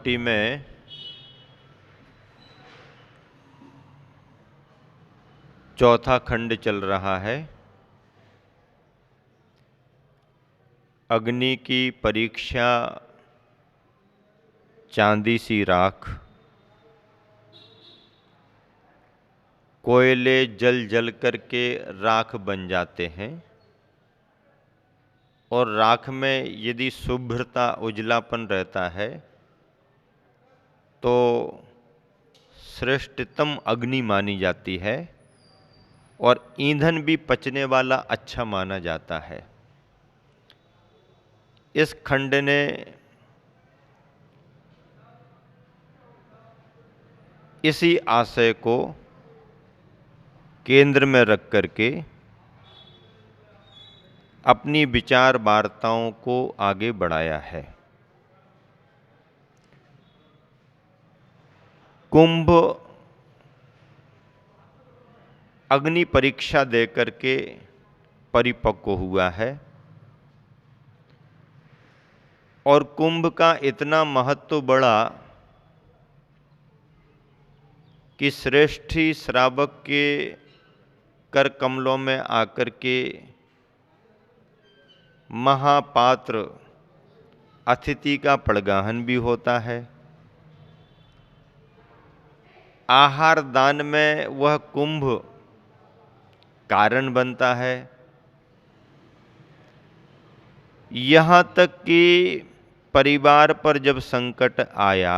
उल्टी में चौथा खंड चल रहा है। अग्नि की परीक्षा चांदी सी राख, कोयले जल जल करके राख बन जाते हैं और राख में यदि शुभ्रता उजलापन रहता है तो श्रेष्ठतम अग्नि मानी जाती है और ईंधन भी पचने वाला अच्छा माना जाता है। इस खंड ने इसी आशय को केंद्र में रख करके अपनी विचार वार्ताओं को आगे बढ़ाया है। कुंभ अग्नि परीक्षा देकर के परिपक्व हुआ है और कुंभ का इतना महत्व बढ़ा कि श्रेष्ठी श्रावक के कर कमलों में आकर के महापात्र अतिथि का पड़गाहन भी होता है। आहार दान में वह कुंभ कारण बनता है। यहाँ तक कि परिवार पर जब संकट आया,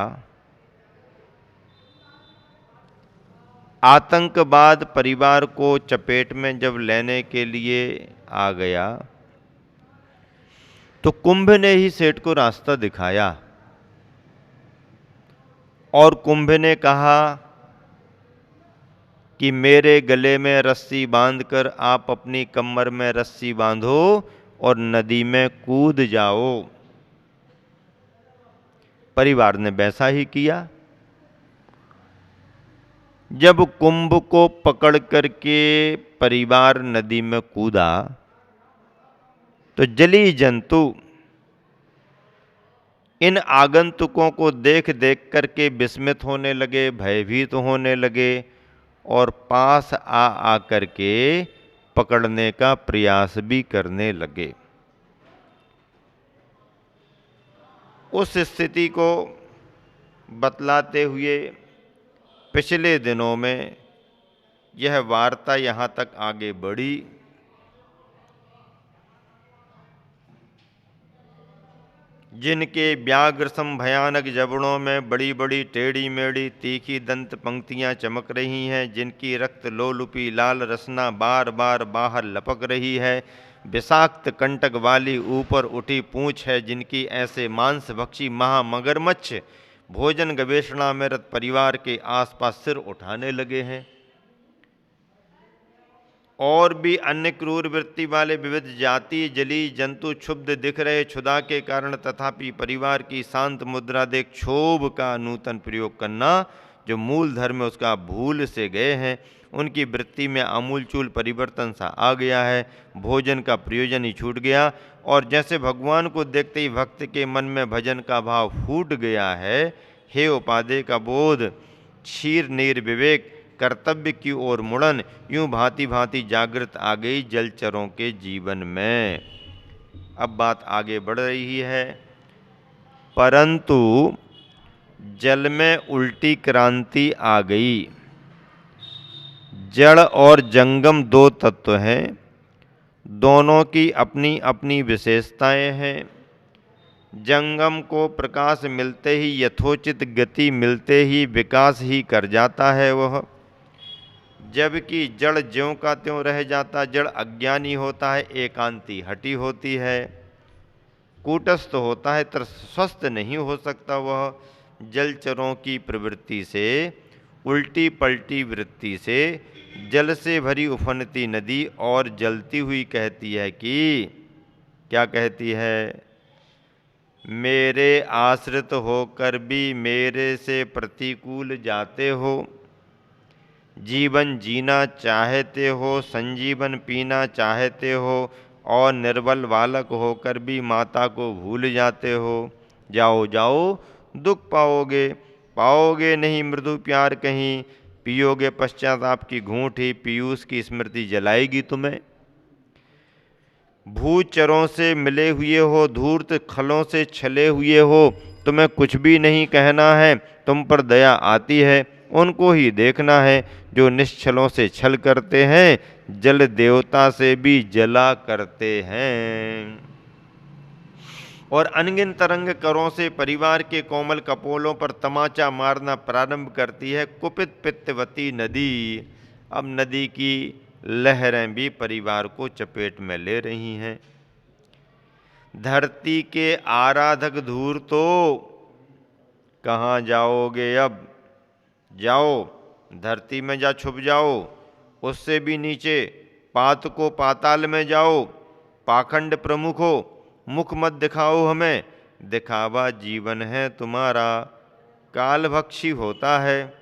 आतंकवाद परिवार को चपेट में जब लेने के लिए आ गया, तो कुंभ ने ही सेठ को रास्ता दिखाया और कुंभ ने कहा कि मेरे गले में रस्सी बांधकर आप अपनी कमर में रस्सी बांधो और नदी में कूद जाओ। परिवार ने वैसा ही किया। जब कुंभ को पकड़ करके परिवार नदी में कूदा तो जलीय जंतु इन आगंतुकों को देख देख करके विस्मित होने लगे, भयभीत होने लगे और पास आ करके पकड़ने का प्रयास भी करने लगे। उस स्थिति को बतलाते हुए पिछले दिनों में यह वार्ता यहाँ तक आगे बढ़ी। जिनके व्याघ्र सम भयानक जबड़ों में बड़ी बड़ी टेढ़ी मेढ़ी तीखी दंत पंक्तियां चमक रही हैं, जिनकी रक्त लोलुपी लाल रसना बार बार बाहर लपक रही है, विषाक्त कंटक वाली ऊपर उठी पूंछ है, जिनकी ऐसे मांसभक्षी महामगरमच्छ भोजन गवेषणा में रत परिवार के आसपास सिर उठाने लगे हैं। और भी अन्य क्रूर वृत्ति वाले विविध जाति जलीय जंतु क्षुब्ध दिख रहे क्षुधा के कारण, तथापि परिवार की शांत मुद्रा देख क्षोभ का नूतन प्रयोग करना जो मूल धर्म है उसका भूल से गए हैं। उनकी वृत्ति में आमूलचूल परिवर्तन सा आ गया है। भोजन का प्रयोजन ही छूट गया और जैसे भगवान को देखते ही भक्त के मन में भजन का भाव फूट गया है। हे उपादेय का बोध, क्षीर नीर विवेक, कर्तव्य की ओर मुड़न यूं भांति भांति जागृत आ गई जलचरों के जीवन में। अब बात आगे बढ़ रही है, परंतु जल में उल्टी क्रांति आ गई। जड़ और जंगम दो तत्व हैं, दोनों की अपनी अपनी विशेषताएं हैं। जंगम को प्रकाश मिलते ही यथोचित गति मिलते ही विकास ही कर जाता है वह, जबकि जड़ ज्यों का त्यों रह जाता। जड़ अज्ञानी होता है, एकांती हटी होती है, कूटस्थ होता है, स्वस्थ नहीं हो सकता वह। जलचरों की प्रवृत्ति से, उल्टी पलटी वृत्ति से जल से भरी उफनती नदी और जलती हुई कहती है कि, क्या कहती है, मेरे आश्रित होकर भी मेरे से प्रतिकूल जाते हो, जीवन जीना चाहते हो, संजीवन पीना चाहते हो और निर्बल बालक होकर भी माता को भूल जाते हो। जाओ जाओ, दुख पाओगे, पाओगे नहीं मृदु प्यार कहीं, पियोगे पश्चाताप की घूंट ही, पीयूष की स्मृति जलाएगी तुम्हें। भूचरों से मिले हुए हो, धूर्त खलों से छले हुए हो, तुम्हें कुछ भी नहीं कहना है, तुम पर दया आती है, उनको ही देखना है जो निश्छलों से छल करते हैं, जल देवता से भी जला करते हैं। और अनगिन तरंग करों से परिवार के कोमल कपोलों पर तमाचा मारना प्रारंभ करती है कुपित पित्तवती नदी। अब नदी की लहरें भी परिवार को चपेट में ले रही हैं। धरती के आराधक धूर तो कहाँ जाओगे अब, जाओ धरती में जा छुप जाओ, उससे भी नीचे पात को पाताल में जाओ। पाखंड प्रमुख हो, मुख मत दिखाओ हमें, दिखावा जीवन है तुम्हारा कालभक्षी होता है।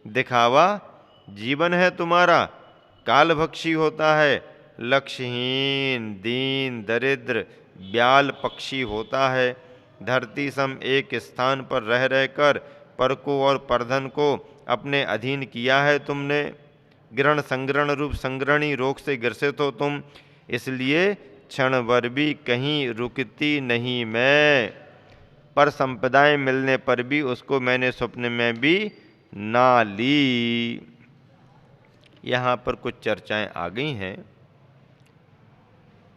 दिखावा जीवन है तुम्हारा कालभक्षी होता है। लक्ष्यहीन दीन दरिद्र ब्याल पक्षी होता है। धरती सम एक स्थान पर रह रहकर पर को और परधन को अपने अधीन किया है तुमने। ग्रहण संग्रहण रूप संग्रहणी रोग से ग्रसित हो तुम, इसलिए क्षण भर भी कहीं रुकती नहीं मैं। पर संपदाएं मिलने पर भी उसको मैंने स्वप्न में भी ना ली। यहाँ पर कुछ चर्चाएं आ गई हैं।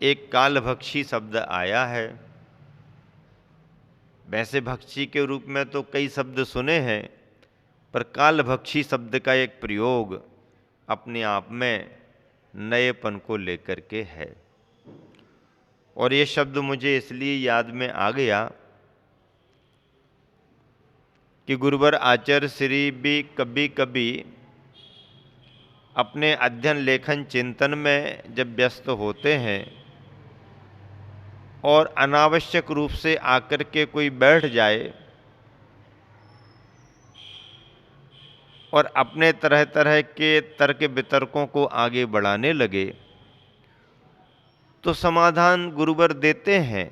एक कालभक्षी शब्द आया है। वैसे भक्षी के रूप में तो कई शब्द सुने हैं, पर कालभक्षी शब्द का एक प्रयोग अपने आप में नएपन को लेकर के है। और ये शब्द मुझे इसलिए याद में आ गया कि गुरुवर आचार्य श्री भी कभी कभी अपने अध्ययन लेखन चिंतन में जब व्यस्त होते हैं और अनावश्यक रूप से आकर के कोई बैठ जाए और अपने तरह तरह के तर्क वितर्कों को आगे बढ़ाने लगे, तो समाधान गुरुवर देते हैं,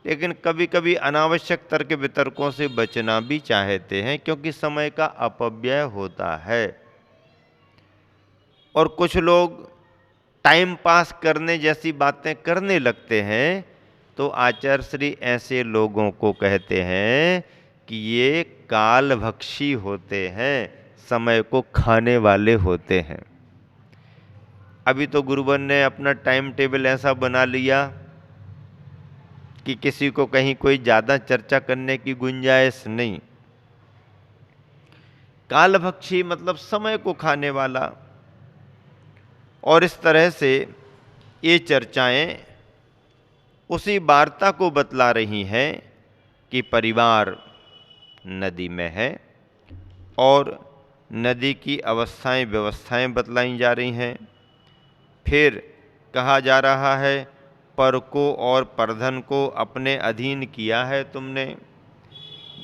लेकिन कभी कभी अनावश्यक तर्क वितर्कों से बचना भी चाहते हैं, क्योंकि समय का अपव्यय होता है। और कुछ लोग टाइम पास करने जैसी बातें करने लगते हैं, तो आचार्य श्री ऐसे लोगों को कहते हैं कि ये कालभक्षी होते हैं, समय को खाने वाले होते हैं। अभी तो गुरुवर ने अपना टाइम टेबल ऐसा बना लिया कि किसी को कहीं कोई ज़्यादा चर्चा करने की गुंजाइश नहीं। कालभक्षी मतलब समय को खाने वाला। और इस तरह से ये चर्चाएं उसी वार्ता को बतला रही हैं कि परिवार नदी में है और नदी की अवस्थाएं व्यवस्थाएं बतलाई जा रही हैं। फिर कहा जा रहा है पर को और परधन को अपने अधीन किया है तुमने।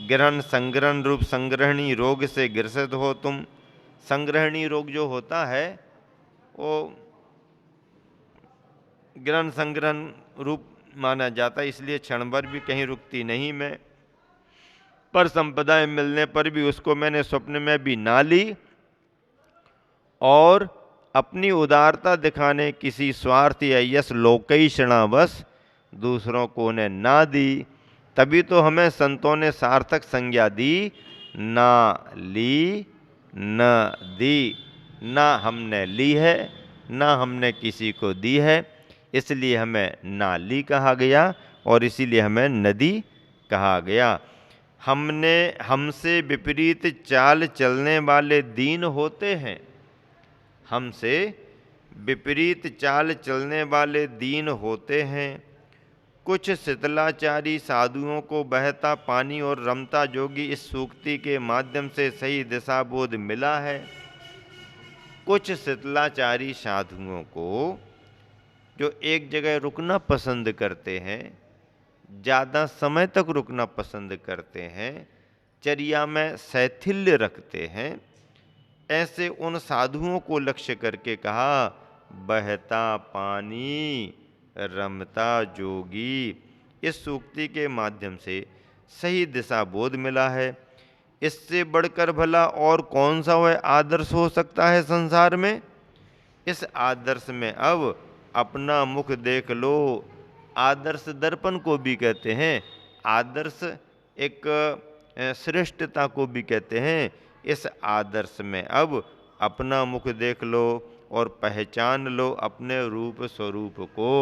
ग्रहण संग्रहण रूप संग्रहणी रोग से ग्रसित हो तुम। संग्रहणी रोग जो होता है वो ग्रहण संग्रहण रूप माना जाता है, इसलिए क्षण भर भी कहीं रुकती नहीं मैं। पर संपदाएं मिलने पर भी उसको मैंने स्वप्न में भी ना ली, और अपनी उदारता दिखाने किसी स्वार्थ या यश लोकैषणावश दूसरों को ने ना दी। तभी तो हमें संतों ने सार्थक संज्ञा दी, ना ली न दी। ना हमने ली है, ना हमने किसी को दी है, इसलिए हमें नाली कहा गया और इसीलिए हमें नदी कहा गया। हमसे विपरीत चाल चलने वाले दीन होते हैं। हमसे विपरीत चाल चलने वाले दीन होते हैं। कुछ शीतलाचारी साधुओं को बहता पानी और रमता जोगी इस सूक्ति के माध्यम से सही दिशा बोध मिला है। कुछ शीतलाचारी साधुओं को जो एक जगह रुकना पसंद करते हैं, ज़्यादा समय तक रुकना पसंद करते हैं, चर्या में शैथिल्य रखते हैं, ऐसे उन साधुओं को लक्ष्य करके कहा बहता पानी रमता जोगी। इस सूक्ति के माध्यम से सही दिशा बोध मिला है। इससे बढ़कर भला और कौन सा वह आदर्श हो सकता है संसार में। इस आदर्श में अब अपना मुख देख लो। आदर्श दर्पण को भी कहते हैं, आदर्श एक श्रेष्ठता को भी कहते हैं। इस आदर्श में अब अपना मुख देख लो और पहचान लो अपने रूप स्वरूप को।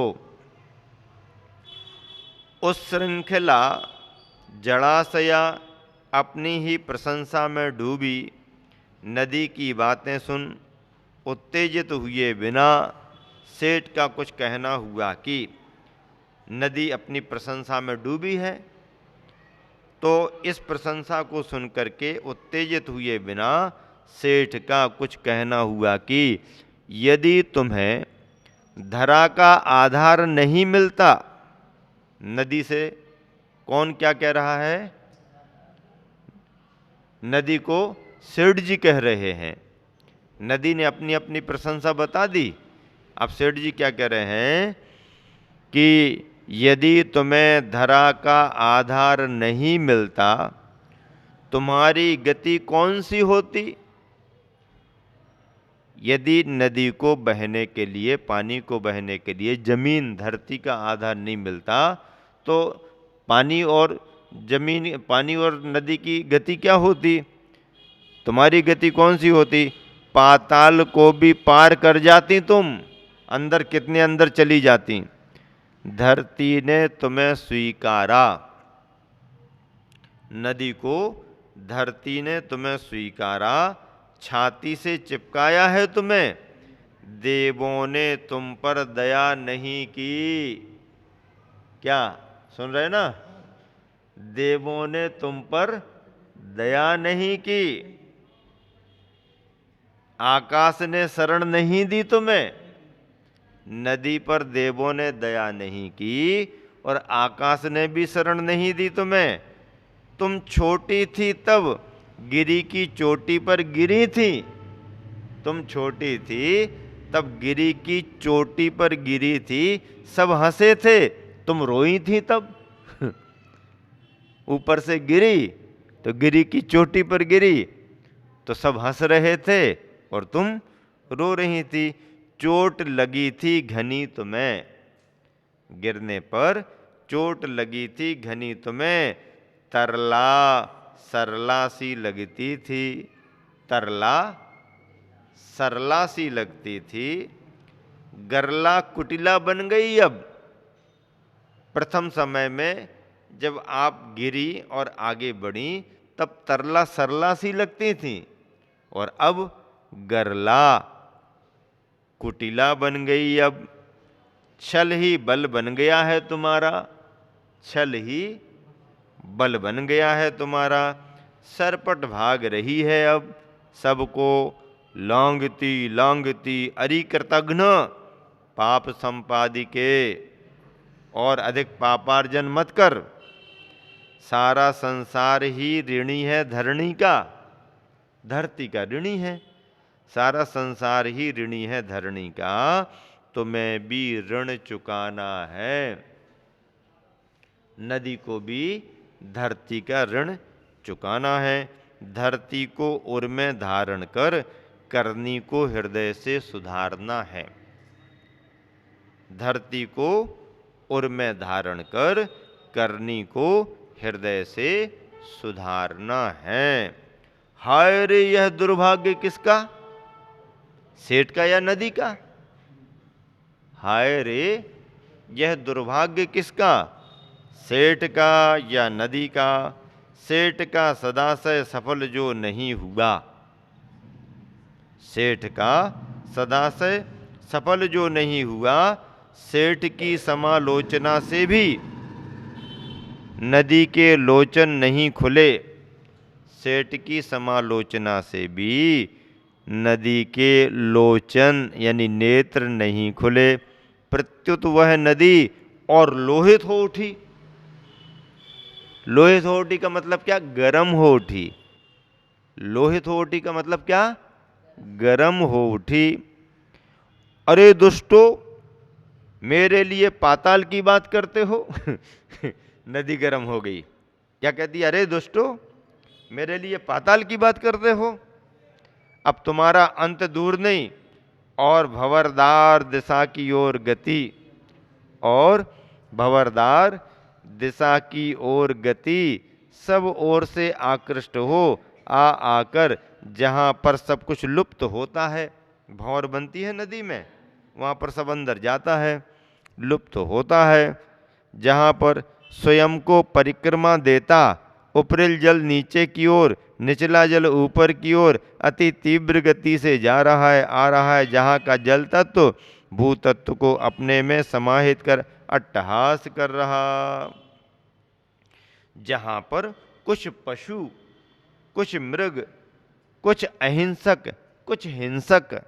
उस श्रृंखला जड़ाशया अपनी ही प्रशंसा में डूबी नदी की बातें सुन उत्तेजित हुए बिना सेठ का कुछ कहना हुआ कि नदी अपनी प्रशंसा में डूबी है। तो इस प्रशंसा को सुनकर के उत्तेजित हुए बिना सेठ का कुछ कहना हुआ कि यदि तुम्हें धरा का आधार नहीं मिलता। नदी से कौन क्या कह रहा है? नदी को सेठ जी कह रहे हैं। नदी ने अपनी अपनी प्रशंसा बता दी। अब सेठ जी क्या कह रहे हैं कि यदि तुम्हें धरा का आधार नहीं मिलता, तुम्हारी गति कौन सी होती। यदि नदी को बहने के लिए, पानी को बहने के लिए जमीन, धरती का आधार नहीं मिलता, तो पानी और जमीन, पानी और नदी की गति क्या होती? तुम्हारी गति कौन सी होती? पाताल को भी पार कर जाती तुम, अंदर कितने अंदर चली जाती। धरती ने तुम्हें स्वीकारा, नदी को धरती ने तुम्हें स्वीकारा, छाती से चिपकाया है तुम्हें। देवों ने तुम पर दया नहीं की। क्या सुन रहे ना? देवों ने तुम पर दया नहीं की। आकाश ने शरण नहीं दी तुम्हें। नदी पर देवों ने दया नहीं की और आकाश ने भी शरण नहीं दी तुम्हें। तुम छोटी थी तब गिरी की चोटी पर गिरी थी। तुम छोटी थी तब गिरी की चोटी पर गिरी थी, सब हंसे थे, तुम रोई थी तब। ऊपर से गिरी तो गिरी की चोटी पर गिरी तो सब हंस रहे थे और तुम रो रही थी। चोट लगी थी घनी तुम्हें, गिरने पर चोट लगी थी घनी तुम्हें। तरला सरला सी लगती थी, तरला सरला सी लगती थी। गरला कुटिला बन गई अब। प्रथम समय में जब आप गिरी और आगे बढ़ी तब तरला सरला सी लगती थी और अब गरला कुटिला बन गई अब। छल ही बल बन गया है तुम्हारा, छल ही बल बन गया है तुम्हारा। सरपट भाग रही है अब सबको लांगती लांगती। अरि कृतघ्न पाप संपादिके, और अधिक पापार्जन मत कर। सारा संसार ही ऋणी है धरणी का, धरती का ऋणी है। सारा संसार ही ऋणी है धरणी का, तुम्हें भी ऋण चुकाना है। नदी को भी धरती का ऋण चुकाना है। धरती को उर में धारण कर करनी को हृदय से सुधारना है। धरती को उर में धारण कर करनी को हृदय से सुधारना है। हाय रे यह दुर्भाग्य किसका? सेठ का या नदी का? हाय रे यह दुर्भाग्य किसका? सेठ का या नदी का? सेठ का सदाशय सफल जो नहीं हुआ, सेठ का सदाशय सफल जो नहीं हुआ। सेठ की समालोचना से भी नदी के लोचन नहीं खुले। सेठ की समालोचना से भी नदी के लोचन यानी नेत्र नहीं खुले। प्रत्युत वह नदी और लोहित हो उठी। लोहित हो उठी का मतलब क्या? गरम हो उठी। लोहित हो उठी का मतलब क्या? गरम हो उठी। अरे दुष्टो, मेरे लिए पाताल की बात करते हो। नदी गरम हो गई। क्या कहती है, अरे दुष्टो, मेरे लिए पाताल की बात करते हो, अब तुम्हारा अंत दूर नहीं, और भंवरदार दिशा की ओर गति, और भंवरदार दिशा की ओर गति, सब ओर से आकृष्ट हो आ आकर जहाँ पर सब कुछ लुप्त होता है, भंवर बनती है नदी में, वहाँ पर सब अंदर जाता है, लुप्त होता है, जहाँ पर स्वयं को परिक्रमा देता, ऊपरिल जल नीचे की ओर, निचला जल ऊपर की ओर अति तीव्र गति से जा रहा है, आ रहा है, जहाँ का जल तत्व भूतत्व को अपने में समाहित कर अट्टहास कर रहा, जहाँ पर कुछ पशु, कुछ मृग, कुछ अहिंसक, कुछ हिंसक,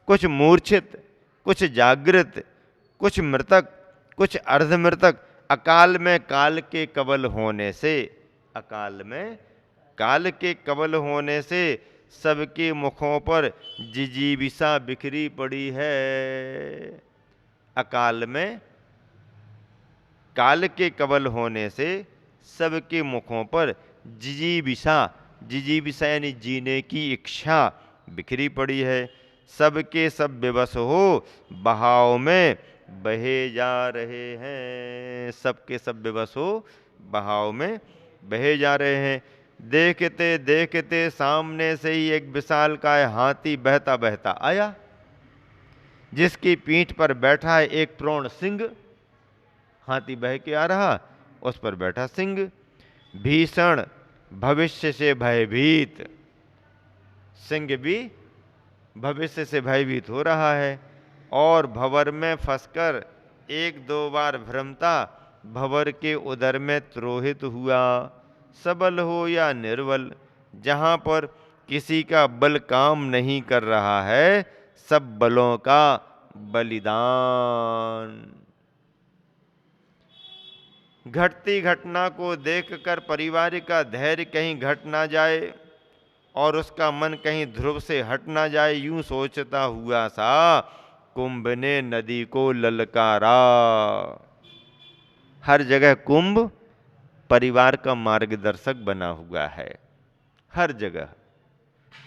कुछ मूर्छित, कुछ जागृत, कुछ मृतक, कुछ अर्धमृतक, अकाल में काल के कवल होने से, अकाल में काल के कवल होने से सबके मुखों पर जिजीविषा बिखरी पड़ी है। अकाल में काल के कवल होने से सबके मुखों पर जिजीविषा, जिजीविषा यानी जीने की इच्छा बिखरी पड़ी है। सबके सब विवश हो बहाव में बहे जा रहे हैं, सबके सब विवश हो बहाव में बहे जा रहे हैं। देखते देखते सामने से ही एक विशालकाय हाथी बहता बहता आया, जिसकी पीठ पर बैठा है एक प्रोण सिंह। हाथी बह के आ रहा, उस पर बैठा सिंह, भीषण भविष्य से भयभीत, सिंह भी भविष्य से भयभीत हो रहा है, और भंवर में फंसकर एक दो बार भ्रमता भंवर के उदर में त्रोहित हुआ। सबल हो या निर्बल, जहाँ पर किसी का बल काम नहीं कर रहा है, सब बलों का बलिदान। घटती घटना को देखकर परिवार का धैर्य कहीं घट ना जाए और उसका मन कहीं ध्रुव से हट ना जाए, यूं सोचता हुआ सा कुंभ ने नदी को ललकारा। हर जगह कुंभ परिवार का मार्गदर्शक बना हुआ है, हर जगह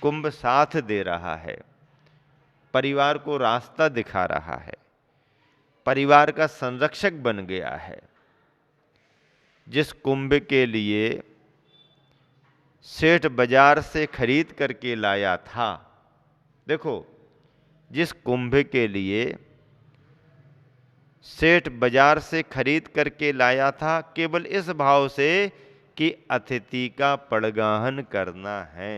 कुंभ साथ दे रहा है, परिवार को रास्ता दिखा रहा है, परिवार का संरक्षक बन गया है। जिस कुंभ के लिए सेठ बाजार से खरीद करके लाया था, देखो, जिस कुंभ के लिए सेठ बाजार से खरीद करके लाया था केवल इस भाव से कि अतिथि का पड़गाहन करना है।